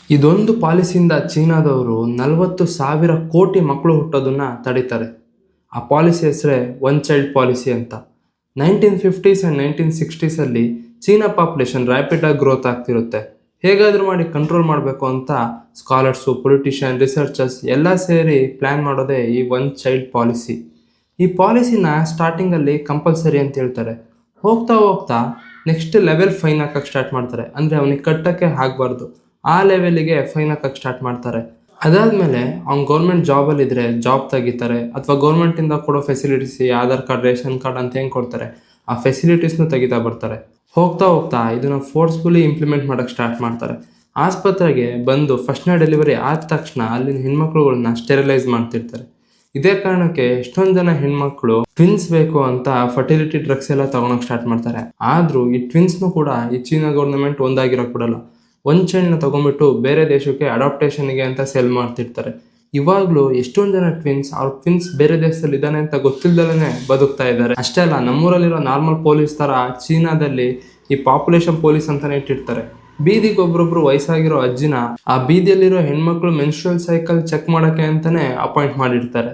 ಇದೊಂದು ಪಾಲಿಸಿಯಿಂದ ಚೀನಾದವರು 40,000 ಕೋಟಿ ಮಕ್ಕಳು ಹುಟ್ಟೋದನ್ನ ತಡೀತಾರೆ. ಆ ಪಾಲಿಸಿ ಹೆಸರೇ ಒನ್ ಚೈಲ್ಡ್ ಪಾಲಿಸಿ ಅಂತ. 1950s ಆ್ಯಂಡ್ 1960ಸಲ್ಲಿ ಚೀನಾ ಪಾಪ್ಯುಲೇಷನ್ ರ್ಯಾಪಿಡಾಗಿ ಗ್ರೋತ್ ಆಗ್ತಿರುತ್ತೆ. ಹೇಗಾದರೂ ಮಾಡಿ ಕಂಟ್ರೋಲ್ ಮಾಡಬೇಕು ಅಂತ ಸ್ಕಾಲರ್ಸು, ಪೊಲಿಟಿಷಿಯನ್, ರಿಸರ್ಚರ್ಸ್ ಎಲ್ಲ ಸೇರಿ ಪ್ಲ್ಯಾನ್ ಮಾಡೋದೇ ಈ ಒನ್ ಚೈಲ್ಡ್ ಪಾಲಿಸಿ. ಈ ಪಾಲಿಸಿನ ಸ್ಟಾರ್ಟಿಂಗಲ್ಲಿ ಕಂಪಲ್ಸರಿ ಅಂತ ಹೇಳ್ತಾರೆ. ಹೋಗ್ತಾ ಹೋಗ್ತಾ ನೆಕ್ಸ್ಟ್ ಲೆವೆಲ್ ಫೈನ್ ಹಾಕಕ್ಕೆ ಸ್ಟಾರ್ಟ್ ಮಾಡ್ತಾರೆ. ಅಂದರೆ ಅವನಿಗೆ ಕಟ್ಟಕ್ಕೆ ಆಗಬಾರ್ದು, ಆ ಲೆವೆಲಿಗೆ ಫೈನ್ ಹಾಕಕ್ಕೆ ಸ್ಟಾರ್ಟ್ ಮಾಡ್ತಾರೆ. ಅದಾದಮೇಲೆ ಅವ್ನು ಗೌರ್ಮೆಂಟ್ ಜಾಬಲ್ಲಿದ್ದರೆ ಜಾಬ್ ತೆಗಿತಾರೆ, ಅಥವಾ ಗೌರ್ಮೆಂಟಿಂದ ಕೊಡೋ facilities, Aadhaar card, ration card ಅಂತ ಹೆಂಗೆ ಕೊಡ್ತಾರೆ ಆ ಫೆಸಿಲಿಟೀಸ್ನು ತೆಗಿತಾ ಬರ್ತಾರೆ. ಹೋಗ್ತಾ ಹೋಗ್ತಾ ಇದನ್ನು ಫೋರ್ಸ್ಫುಲಿ ಇಂಪ್ಲಿಮೆಂಟ್ ಮಾಡೋಕ್ಕೆ ಸ್ಟಾರ್ಟ್ ಮಾಡ್ತಾರೆ. ಆಸ್ಪತ್ರೆಗೆ ಬಂದು ಫಸ್ಟ್ನೇ ಡೆಲಿವರಿ ಆದ ತಕ್ಷಣ ಅಲ್ಲಿನ ಹೆಣ್ಮಕ್ಳುಗಳನ್ನ ಸ್ಟೆರಿಲೈಸ್ ಮಾಡ್ತಿರ್ತಾರೆ. ಇದೇ ಕಾರಣಕ್ಕೆ ಎಷ್ಟೊಂದು ಜನ ಹೆಣ್ಮಕ್ಳು ಟ್ವಿನ್ಸ್ ಬೇಕು ಅಂತ ಫರ್ಟಿಲಿಟಿ ಡ್ರಗ್ಸ್ ಎಲ್ಲ ತಗೊಳಕ್ ಸ್ಟಾರ್ಟ್ ಮಾಡ್ತಾರೆ. ಆದ್ರೂ ಈ ಟ್ವಿನ್ಸ್ನು ಕೂಡ ಈ ಚೀನಾ ಗೌರ್ಮೆಂಟ್ ಒಂದಾಗಿರೋಕ್ ಬಿಡಲ್ಲ. ಒಂದ್ ಚೈಲ್ಡ್ನ ತಗೊಂಡ್ಬಿಟ್ಟು ಬೇರೆ ದೇಶಕ್ಕೆ ಅಡಾಪ್ಟೇಷನ್ಗೆ ಅಂತ ಸೆಲ್ ಮಾಡ್ತಿರ್ತಾರೆ. ಇವಾಗ್ಲೂ ಎಷ್ಟೊಂದು ಜನ ಟ್ವಿನ್ಸ್ ಬೇರೆ ದೇಶದಲ್ಲಿ ಇದ್ದಾನೆ ಅಂತ ಗೊತ್ತಿಲ್ದಲೇ ಬದುಕ್ತಾ ಇದ್ದಾರೆ. ಅಷ್ಟೇ ಅಲ್ಲ, ನಮ್ಮೂರಲ್ಲಿರೋ ನಾರ್ಮಲ್ ಪೊಲೀಸ್ ತರ ಚೀನಾದಲ್ಲಿ ಈ ಪಾಪ್ಯುಲೇಷನ್ ಪೊಲೀಸ್ ಅಂತಾನೆ ಇಟ್ಟಿರ್ತಾರೆ. ಬೀದಿಗೆ ಒಬ್ರೊಬ್ರು ವಯಸ್ಸಾಗಿರೋ ಅಜ್ಜಿನ ಆ ಬೀದಿಯಲ್ಲಿರೋ ಹೆಣ್ಮಕ್ಳು ಮೆನ್ಸ್ಟ್ರುಯಲ್ ಸೈಕಲ್ ಚೆಕ್ ಮಾಡಕ್ಕೆ ಅಂತಾನೆ ಅಪಾಯಿಂಟ್ ಮಾಡಿರ್ತಾರೆ.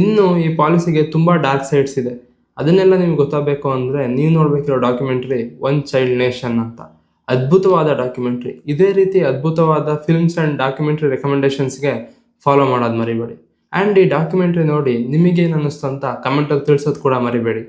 ಇನ್ನು ಈ ಪಾಲಿಸಿಗೆ ತುಂಬಾ ಡಾರ್ಕ್ ಸೈಡ್ಸ್ ಇದೆ. ಅದನ್ನೆಲ್ಲ ನಿಮ್ಗೆ ಗೊತ್ತಾಗಬೇಕು ಅಂದ್ರೆ ನೀವು ನೋಡ್ಬೇಕಿರೋ ಡಾಕ್ಯುಮೆಂಟ್ರಿ ಒನ್ ಚೈಲ್ಡ್ ನೇಷನ್ ಅಂತ. ಅದ್ಭುತವಾದ ಡಾಕ್ಯುಮೆಂಟ್ರಿ. ಇದೇ ರೀತಿ ಅದ್ಭುತವಾದ ಫಿಲ್ಮ್ಸ್ ಅಂಡ್ ಡಾಕ್ಯುಮೆಂಟ್ರಿ ರೆಕಮೆಂಡೇಶನ್ಸ್ಗೆ ಫಾಲೋ ಮಾಡೋದು ಮರಿಬೇಡಿ. ಆ್ಯಂಡ್ ಈ ಡಾಕ್ಯುಮೆಂಟ್ರಿ ನೋಡಿ ನಿಮಗೇನು ಅನ್ನಿಸ್ತು ಅಂತ ಕಮೆಂಟಲ್ಲಿ ತಿಳಿಸೋದು ಕೂಡ ಮರಿಬೇಡಿ.